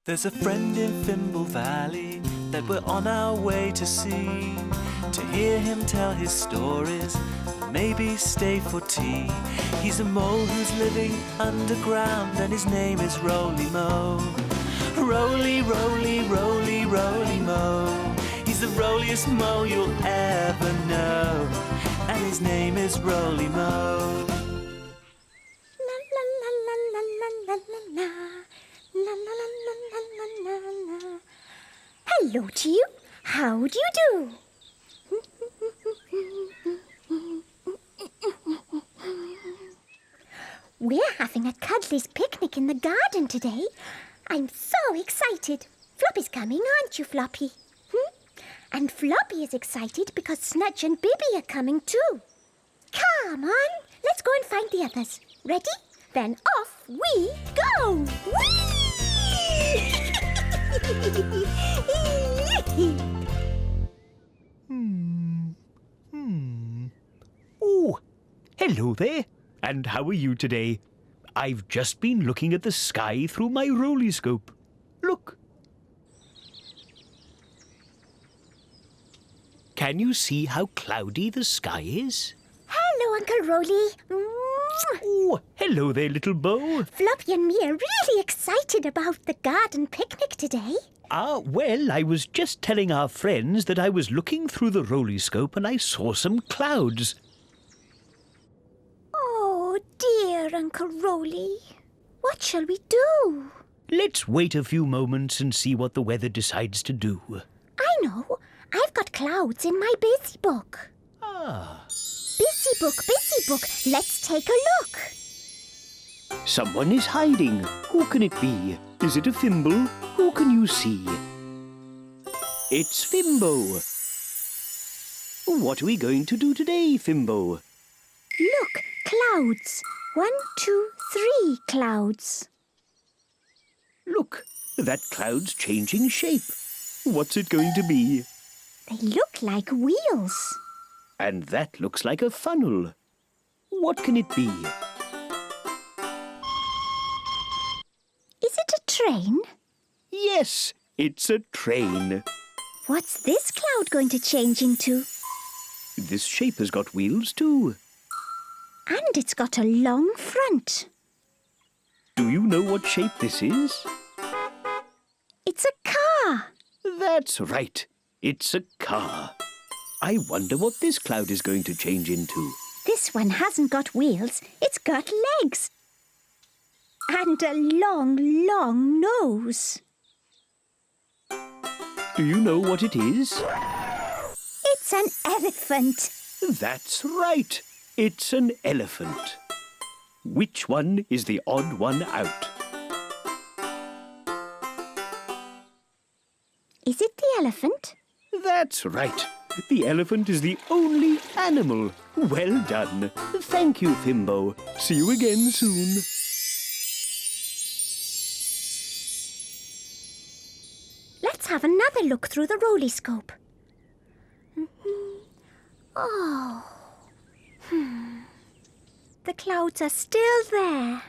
There's a friend in Fimble Valley that we're on our way to see, to hear him tell his stories, maybe stay for tea. He's a mole who's living underground and his name is Roly Mo. Roly, roly, roly, roly mo. He's the roliest mo you'll ever know, and his name is Roly Mo. La la la la la la la la. La la la la la la la la. Hello to you. How do you do? We're having a Cuddlies picnic in the garden today. I'm so excited. Floppy's coming, aren't you, Floppy? And Floppy is excited because Snudge and Bibby are coming too. Come on, let's go and find the others. Ready? Then off we go! Whee! Oh, hello there. And how are you today? I've just been looking at the sky through my rolly-scope. Look. Can you see how cloudy the sky is? Hello, Uncle Roly. Oh, hello there, little Bo. Floppy and me are really excited about the garden picnic today. Well, I was just telling our friends that I was looking through the rolly-scope and I saw some clouds. Oh, dear, Uncle Roly. What shall we do? Let's wait a few moments and see what the weather decides to do. I know. I've got clouds in my busy book. Busy book, let's take a look. Someone is hiding. Who can it be? Is it a Fimble? Who can you see? It's Fimbo. What are we going to do today, Fimbo? Look, clouds. 1, 2, 3 clouds. Look, that cloud's changing shape. What's it going to be? They look like wheels. And that looks like a funnel. What can it be? Is it a train? Yes, it's a train. What's this cloud going to change into? This shape has got wheels too. And it's got a long front. Do you know what shape this is? It's a car. That's right. It's a car. I wonder what this cloud is going to change into. This one hasn't got wheels. It's got legs. And a long, long nose. Do you know what it is? It's an elephant. That's right. It's an elephant. Which one is the odd one out? Is it the elephant? That's right. The elephant is the only animal. Well done. Thank you, Fimbo. See you again soon. Let's have another look through the rolly-scope. Oh. The clouds are still there.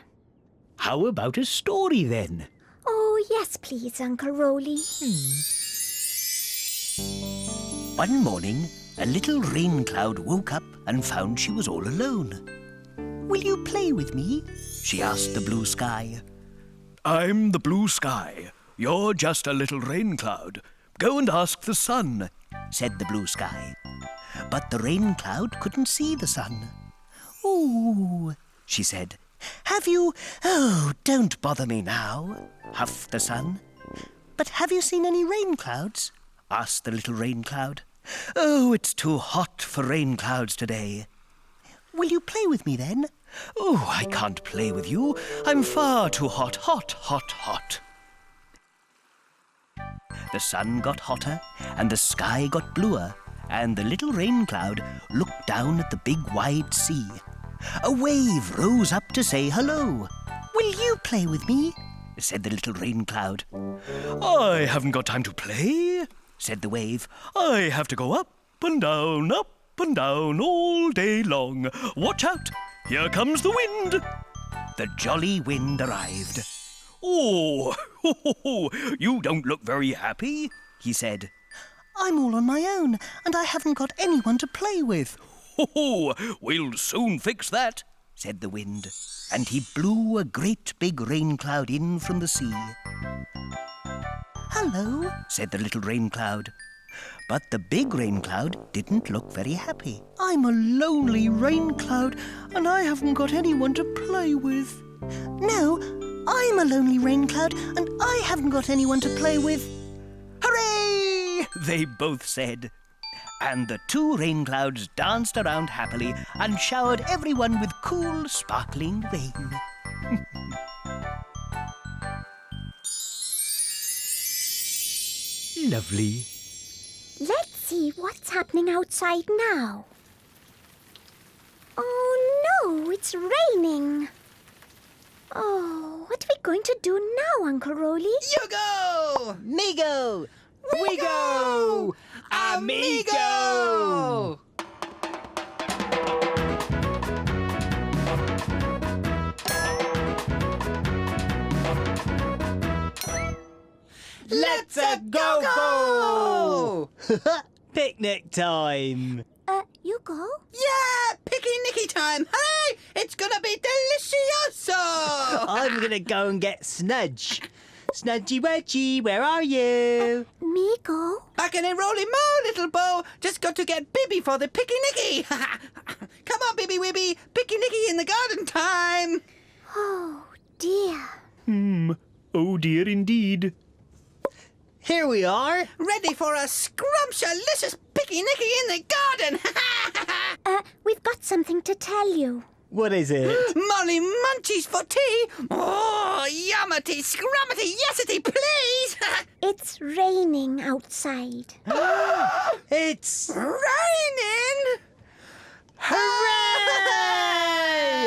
How about a story then? Oh, yes, please, Uncle Roly. One morning, a little rain cloud woke up and found she was all alone. "Will you play with me?" she asked the blue sky. "I'm the blue sky. You're just a little rain cloud. Go and ask the sun," said the blue sky. But the rain cloud couldn't see the sun. "Ooh," she said. "Have you—" "Oh, don't bother me now," huffed the sun. "But have you seen any rain clouds?" asked the little rain cloud. "Oh, it's too hot for rain clouds today." "Will you play with me then?" "Oh, I can't play with you. I'm far too hot, hot, hot, hot." The sun got hotter and the sky got bluer, and the little rain cloud looked down at the big wide sea. A wave rose up to say hello. "Will you play with me?" said the little rain cloud. "I haven't got time to play," said the wave. "I have to go up and down all day long. Watch out, here comes the wind." The jolly wind arrived. Oh, you don't look very happy, he said. I'm all on my own, and I haven't got anyone to play with. We'll soon fix that, said the wind, and he blew a great big rain cloud in from the sea. Hello, said the little rain cloud. But the big rain cloud didn't look very happy. I'm a lonely rain cloud, and I haven't got anyone to play with. No, I'm a lonely rain cloud, and I haven't got anyone to play with. Hooray! They both said. And the two rain clouds danced around happily and showered everyone with cool, sparkling rain. Lovely. Let's see what's happening outside now. Oh no, it's raining. Oh, what are we going to do now, Uncle Roly? Yugo! Migo! Wigo! Amigo! Let's go! Picnic time! Yugo? Yeah! Picky-nicky time! Hey! It's gonna be delicioso! I'm gonna go and get Snudge. Snudgy Wedgie, where are you? Migo? Back in Roly Mo, little Bo. Just got to get Bibby for the picky-nicky. Come on, Bibby Wibby. Picky-nicky in the garden time. Oh, dear. Oh dear indeed. Here we are. Ready for a scrumptious picky-nicky in the garden. We've got something to tell you. What is it? Molly Munchies for tea. Oh, yummity, scrummity, yesity, please. It's raining outside. It's... Raining? Hooray!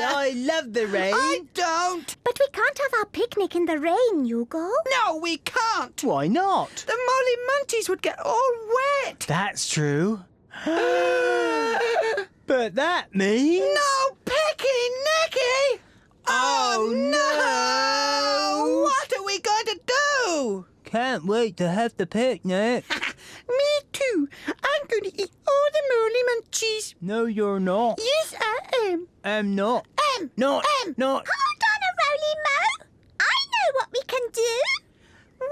I love the rain. I don't. But we can't have our picnic in the rain, Yugo. No, we can't. Why not? The Molly Munchies would get all wet. That's true. But that means... No picky-nicky! Oh, no! What are we going to do? Can't wait to have the picnic. Me too. I'm going to eat all the Molly Munchies. No, you're not. Yes, I am. I'm not. Not. Hold on a Roly Mo. I know what we can do.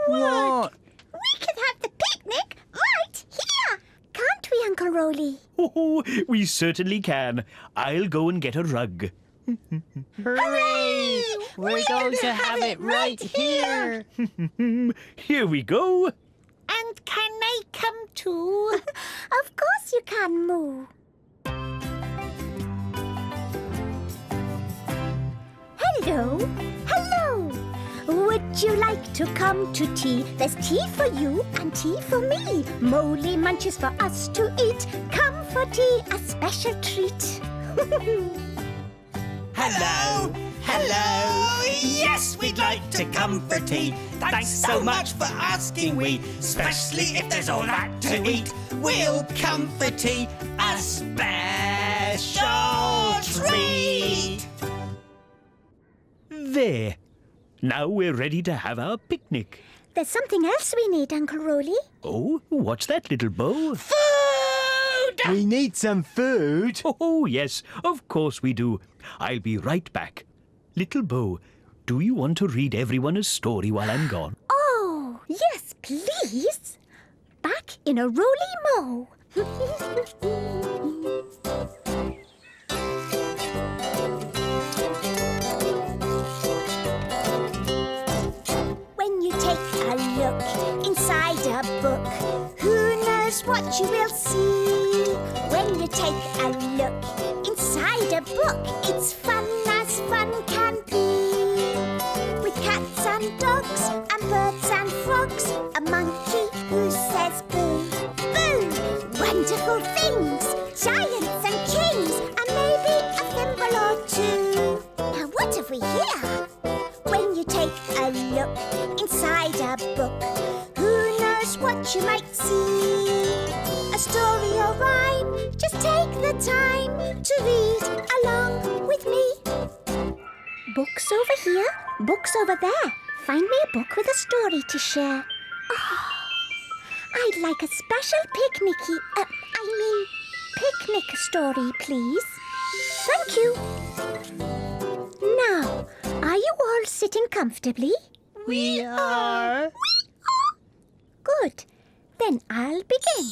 What? We can have the picnic right here. Can't we, Uncle Roly? Oh, we certainly can. I'll go and get a rug. Hooray! We're going to have it right here. Here we go. And can I come too? Of course you can, Moo. Hello. Hello. Would you like to come to tea? There's tea for you and tea for me. Molly Munches for us to eat. Come for tea, a special treat. Hello. Hello. Yes, we'd like to come for tea. Thanks so much for asking. We, especially if there's all that to eat, we'll come for tea, a special treat. There. Now we're ready to have our picnic. There's something else we need, Uncle Roly. Oh, what's that, little Bo? Food! We need some food. Oh, yes, of course we do. I'll be right back. Little Bo, do you want to read everyone a story while I'm gone? Oh, yes, please. Back in a Roly Mo. When you take a look inside a book, who knows what you will see? When you take a look inside a book, it's fun as fun can be. With cats and dogs and birds and frogs, a monkey who says boo, boo. Wonderful things, giants and kings, and maybe a thimble or two. Now what have we here? When you take a look inside a book, who knows what you might see? A story or rhyme, just take the time to read along with me. Books over here, books over there. find me a book with a story to share. Oh, I'd like a special picnic story, please. Thank you. Now, are you all sitting comfortably? We are. Good. Then I'll begin.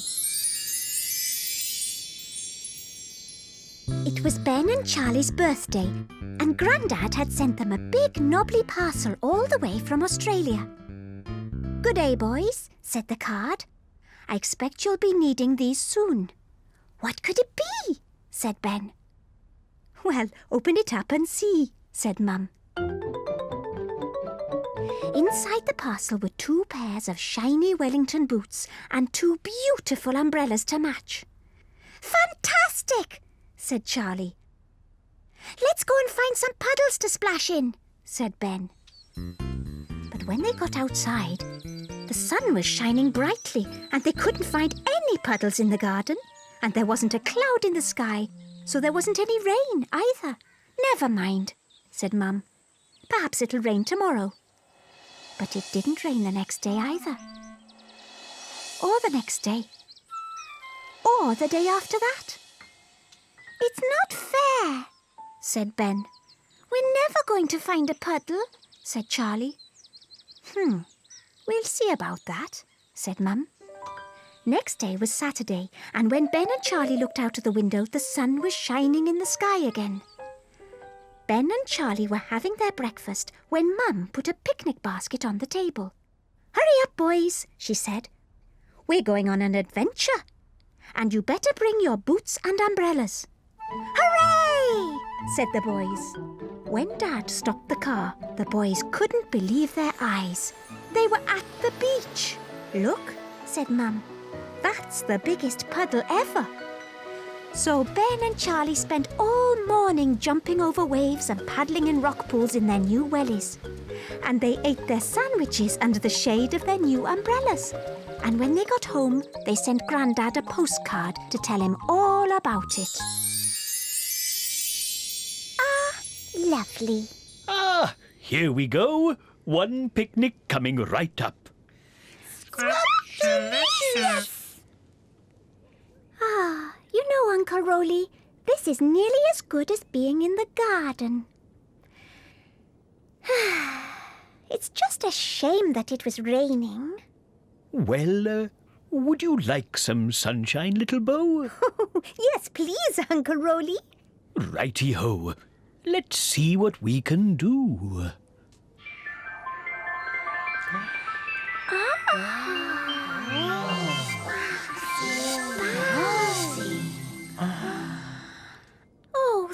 It was Ben and Charlie's birthday, and Grandad had sent them a big knobbly parcel all the way from Australia. "Good day, boys," said the card. "I expect you'll be needing these soon." "What could it be?" said Ben. "Well, open it up and see," said Mum. Inside the parcel were 2 pairs of shiny Wellington boots and 2 beautiful umbrellas to match. "Fantastic!" said Charlie. "Let's go and find some puddles to splash in," said Ben. But when they got outside, the sun was shining brightly and they couldn't find any puddles in the garden, and there wasn't a cloud in the sky, so there wasn't any rain either. "Never mind," said Mum. "Perhaps it'll rain tomorrow." But it didn't rain the next day either. Or the next day. Or the day after that. "It's not fair," said Ben. "We're never going to find a puddle," said Charlie. "We'll see about that," said Mum. Next day was Saturday, and when Ben and Charlie looked out of the window, the sun was shining in the sky again. Ben and Charlie were having their breakfast when Mum put a picnic basket on the table. "Hurry up, boys," she said. "We're going on an adventure, and you better bring your boots and umbrellas." "Hooray!" said the boys. When Dad stopped the car, the boys couldn't believe their eyes. They were at the beach. "Look," said Mum. "That's the biggest puddle ever." So Ben and Charlie spent all morning jumping over waves and paddling in rock pools in their new wellies. And they ate their sandwiches under the shade of their new umbrellas. And when they got home, they sent Grandad a postcard to tell him all about it. Lovely. Ah, here we go. One picnic coming right up. Delicious! You know, Uncle Roly, this is nearly as good as being in the garden. It's just a shame that it was raining. Well, would you like some sunshine, little Bo? Yes, please, Uncle Roly. Righty-ho. Let's see what we can do. Oh,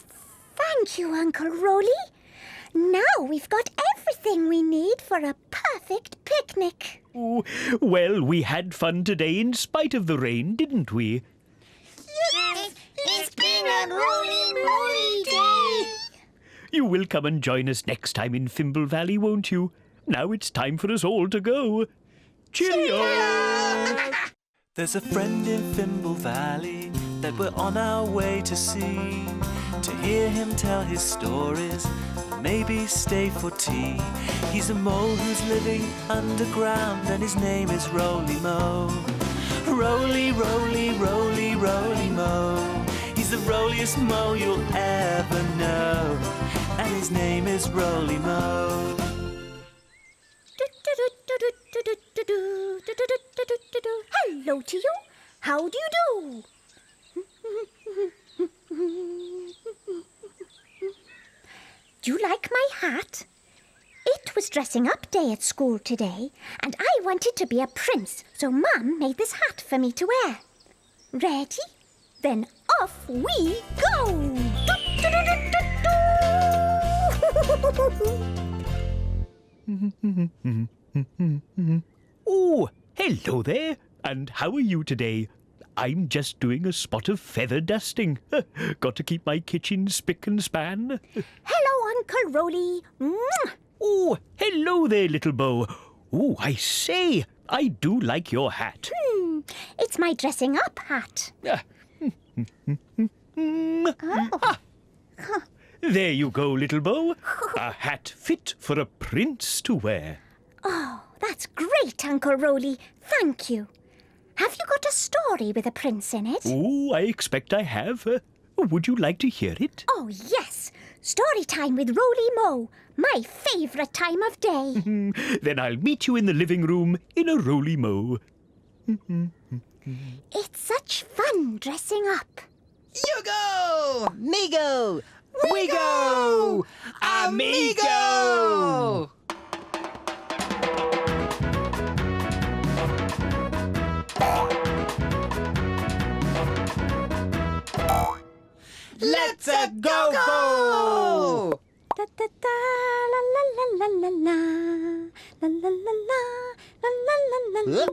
thank you, Uncle Roly. Now we've got everything we need for a perfect picnic. Oh, well, we had fun today in spite of the rain, didn't we? It's been a roly day. You will come and join us next time in Fimble Valley, won't you? Now it's time for us all to go. Cheerio! There's a friend in Fimble Valley that we're on our way to see, to hear him tell his stories, maybe stay for tea. He's a mole who's living underground, and his name is Roly Mo. Roly, roly, roly, roly mo. He's the roliest mo you'll ever know, and his name is Roly Mo. Hello to you. How do you do? Do you like my hat? It was dressing up day at school today, and I wanted to be a prince, so Mum made this hat for me to wear. Ready? Then off we go! Oh, hello there. And how are you today? I'm just doing a spot of feather dusting. Got to keep my kitchen spick and span. Hello, Uncle Roly. Mwah! Oh, hello there, little Bo. Oh, I say, I do like your hat. It's my dressing up hat. There you go, little Bo. A hat fit for a prince to wear. Oh, that's great, Uncle Roly. Thank you. Have you got a story with a prince in it? Oh, I expect I have. Would you like to hear it? Oh, yes. Story time with Roly Mo. My favourite time of day. Then I'll meet you in the living room in a Roly Mo. It's such fun dressing up. Yugo! Migo! Wigo! Amigo! Let's go! Da da da la la la la la la la la la la la la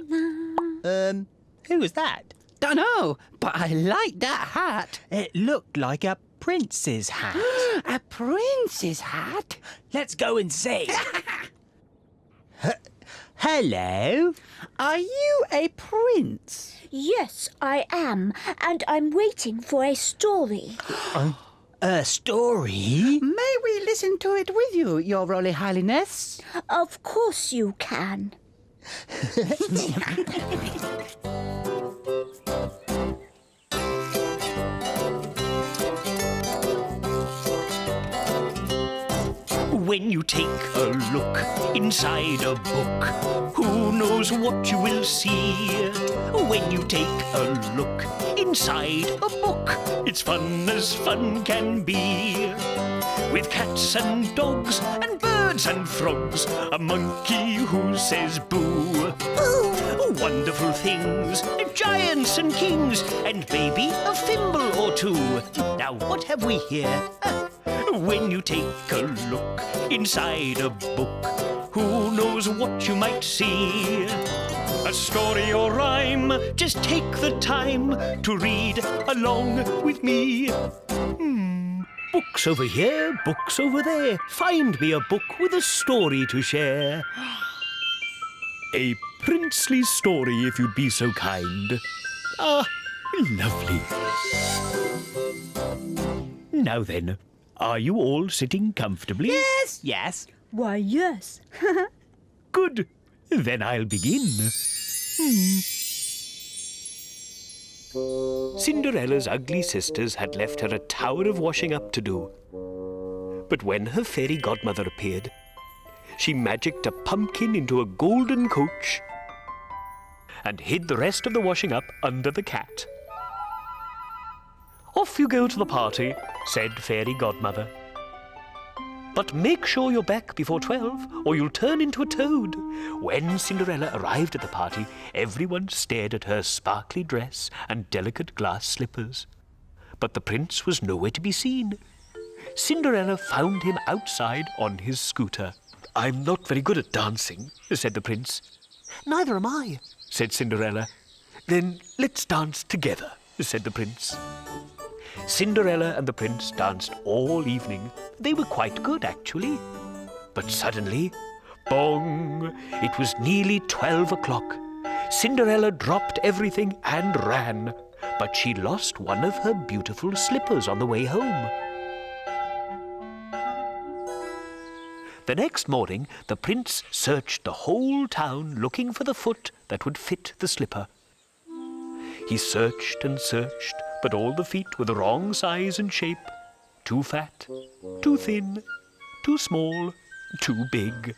la. Who was that? Dunno, but I like that hat. It looked like a prince's hat. A prince's hat? Let's go and see. Hello? Are you a prince? Yes, I am, and I'm waiting for a story. A story? May we listen to it with you, Your Roly Highness? Of course you can. When you take a look inside a book, who knows what you will see? When you take a look inside a book, it's fun as fun can be. With cats and dogs and birds and frogs, a monkey who says boo. Wonderful things, giants and kings, and maybe a fimble or two. Now what have we here? When you take a look inside a book, who knows what you might see? A story or rhyme, just take the time to read along with me. Books over here, books over there. Find me a book with a story to share. A princely story, if you'd be so kind. Ah, lovely. Now then, are you all sitting comfortably? Yes. Why, yes. Good. Then I'll begin. Cinderella's ugly sisters had left her a tower of washing up to do. But when her fairy godmother appeared, she magicked a pumpkin into a golden coach and hid the rest of the washing up under the cat. Off you go to the party, said Fairy Godmother. But make sure you're back before 12, or you'll turn into a toad. When Cinderella arrived at the party, everyone stared at her sparkly dress and delicate glass slippers. But the prince was nowhere to be seen. Cinderella found him outside on his scooter. I'm not very good at dancing, said the prince. Neither am I, said Cinderella. Then let's dance together, said the prince. Cinderella and the prince danced all evening. They were quite good, actually. But suddenly, bong! It was nearly 12 o'clock. Cinderella dropped everything and ran, but she lost one of her beautiful slippers on the way home. The next morning, the prince searched the whole town looking for the foot that would fit the slipper. He searched and searched, but all the feet were the wrong size and shape. Too fat, too thin, too small, too big.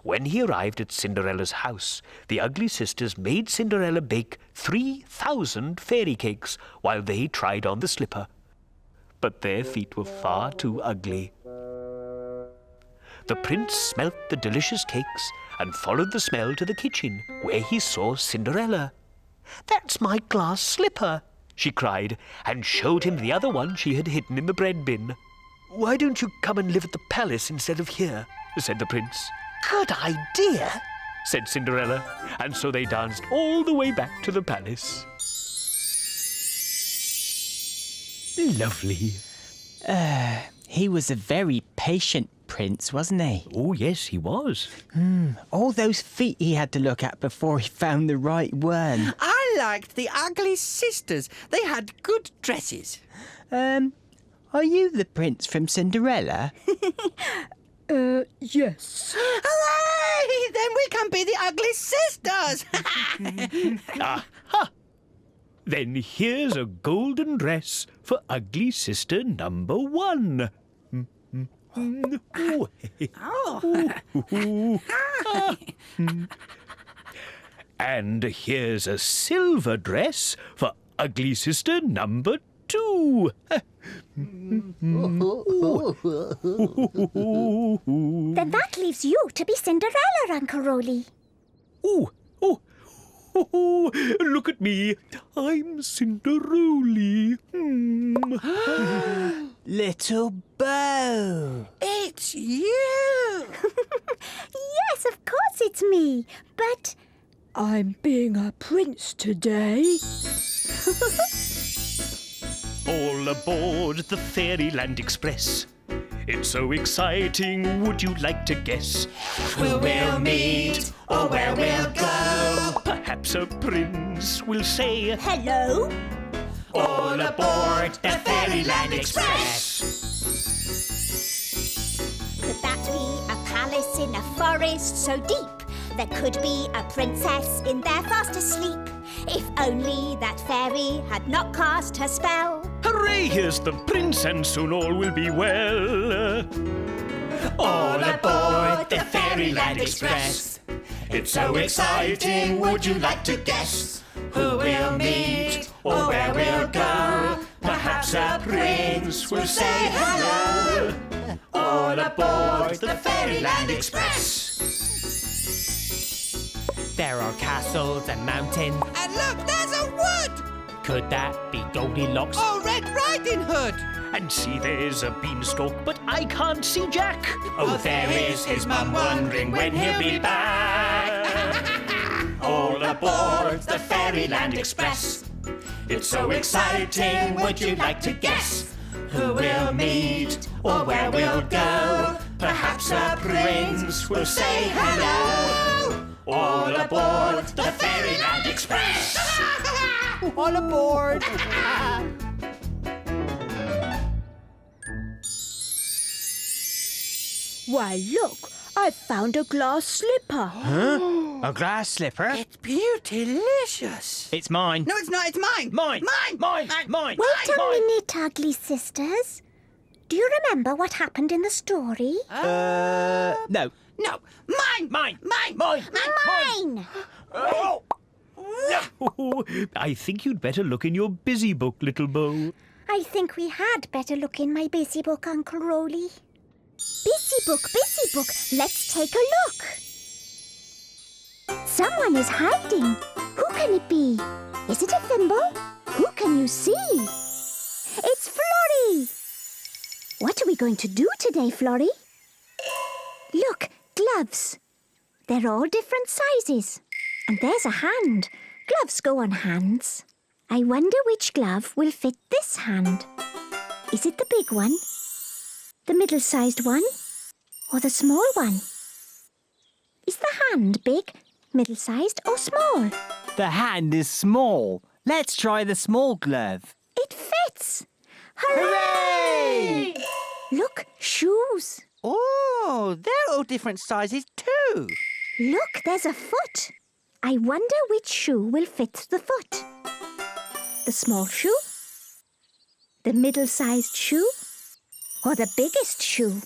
When he arrived at Cinderella's house, the ugly sisters made Cinderella bake 3,000 fairy cakes while they tried on the slipper. But their feet were far too ugly. The prince smelt the delicious cakes and followed the smell to the kitchen, where he saw Cinderella. "That's my glass slipper," she cried, and showed him the other one she had hidden in the bread bin. "Why don't you come and live at the palace instead of here?" said the prince. "Good idea," said Cinderella, and so they danced all the way back to the palace. Lovely. He was a very patient prince, wasn't he? Oh, yes, he was. All those feet he had to look at before he found the right one. I liked the ugly sisters. They had good dresses. Are you the prince from Cinderella? Yes. Hooray! Then we can be the ugly sisters. Aha! Then here's a golden dress for ugly sister number 1. And here's a silver dress for ugly sister number 2. Then that leaves you to be Cinderella, Uncle Roly. Oh, look at me. I'm Cinderroly. Little Bo. It's you. Yes, of course it's me. But I'm being a prince today. All aboard the Fairyland Express. It's so exciting, would you like to guess? Who we'll meet or where we'll go. Perhaps a prince will say, hello. All aboard the Fairyland Express. Could that be a palace in a forest so deep? There could be a princess in there fast asleep. If only that fairy had not cast her spell. Hooray, here's the prince and soon all will be well. All aboard the Fairyland Express. It's so exciting, would you like to guess? Who we'll meet or where we'll go. Perhaps a prince will say hello. All aboard the Fairyland Express. There are castles and mountains. And look, there's a wood. Could that be Goldilocks? Oh, Red Riding Hood. And see, there's a beanstalk, but I can't see Jack. Oh, there is his mum wondering when he'll be back. All aboard the Fairyland Express. It's so exciting, would you like to guess? Who we'll meet or where we'll go. Perhaps a prince will say hello. All aboard the Fairyland Express. All aboard! Why, look, I've found a glass slipper. A glass slipper? It's beauty-licious. It's mine. No, it's not. It's mine. Mine. Mine. Mine. Wait a minute, ugly sisters. Do you remember what happened in the story? No. No. Mine. Mine. Mine! Oh, I think you'd better look in your busy book, little Bo. I think we had better look in my busy book, Uncle Roly. Busy book, let's take a look. Someone is hiding. Who can it be? Is it a Fimble? Who can you see? It's Florrie! What are we going to do today, Florrie? Look, gloves. They're all different sizes. And there's a hand. Gloves go on hands. I wonder which glove will fit this hand. Is it the big one? The middle-sized one? Or the small one? Is the hand big, middle-sized or small? The hand is small. Let's try the small glove. It fits! Hooray! Look, shoes. Oh, they're all different sizes too. Look, there's a foot. I wonder which shoe will fit the foot. The small shoe? The middle-sized shoe? Or the biggest shoe?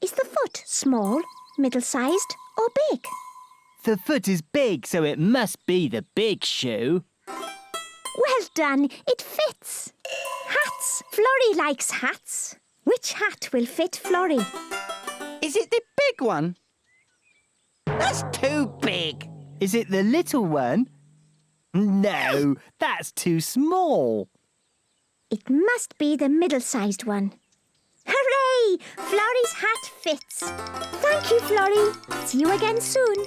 Is the foot small, middle-sized or big? The foot is big, so it must be the big shoe. Well done, it fits. Hats. Florrie likes hats. Which hat will fit Florrie? Is it the big one? That's too big. Is it the little one? No, that's too small. It must be the middle-sized one. Hooray! Florrie's hat fits. Thank you, Florrie. See you again soon.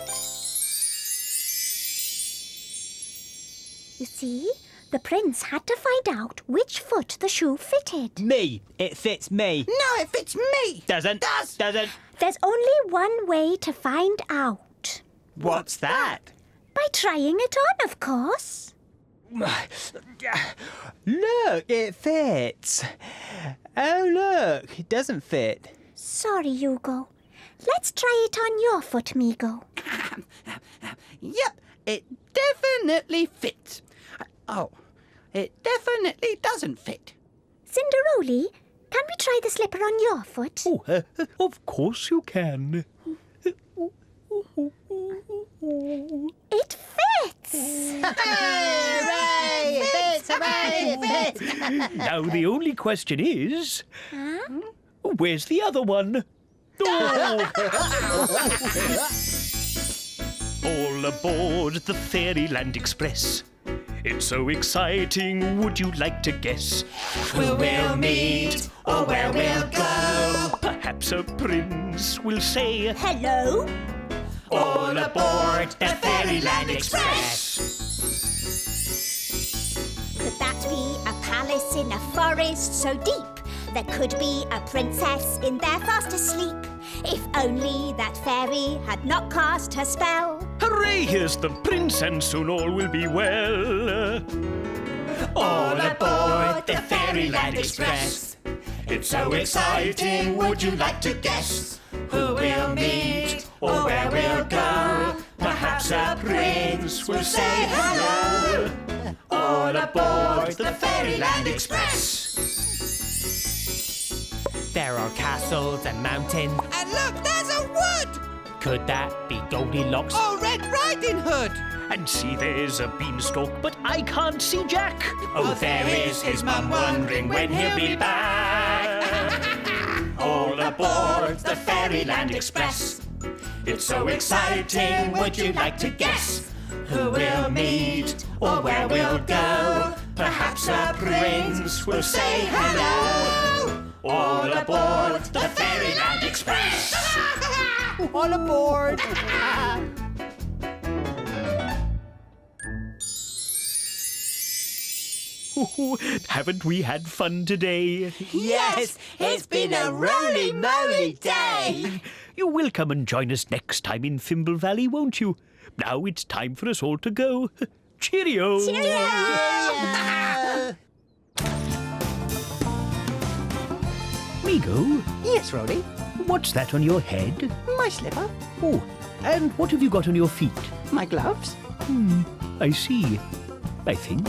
You see, the prince had to find out which foot the shoe fitted. Me. It fits me. No, it fits me. Doesn't. Doesn't. There's only one way to find out. What's that? By trying it on, of course. Look, it fits. Oh, look, it doesn't fit. Sorry, Yugo. Let's try it on your foot, Migo. Yep, it definitely fits. Oh, it definitely doesn't fit. Cinderroly, can we try the slipper on your foot? Oh, of course you can. It fits! Hooray! It fits! Hooray! It fits! Now the only question is, where's the other one? Oh. All aboard the Fairyland Express. It's so exciting, would you like to guess? Who we'll meet or where we'll go. Perhaps a prince will say, Hello? All aboard the Fairyland Express. Could that be a palace in a forest so deep? There could be a princess in there fast asleep. If only that fairy had not cast her spell. Hooray, here's the prince, and soon all will be well. All aboard the Fairyland Express. It's so exciting, would you like to guess? Who we'll meet or where we'll go. Perhaps a prince will say hello. All aboard the Fairyland Express. There are castles and mountains. And look, there's a wood! Could that be Goldilocks? Oh, Red Riding Hood! And see, there's a beanstalk, but I can't see Jack. Oh, there is his mum wondering when he'll be back. All aboard the Fairyland Express. It's so exciting, would you like to guess? Who we'll meet or where we'll go. Perhaps a prince will say hello. All aboard the Fairyland Express. All aboard! Oh, haven't we had fun today? Yes, it's been a roly-moly day. You will come and join us next time in Fimble Valley, won't you? Now it's time for us all to go. Cheerio! Migo, Yes, Roly. what's that on your head? My slipper. Oh, and what have you got on your feet? My gloves. I see. I think.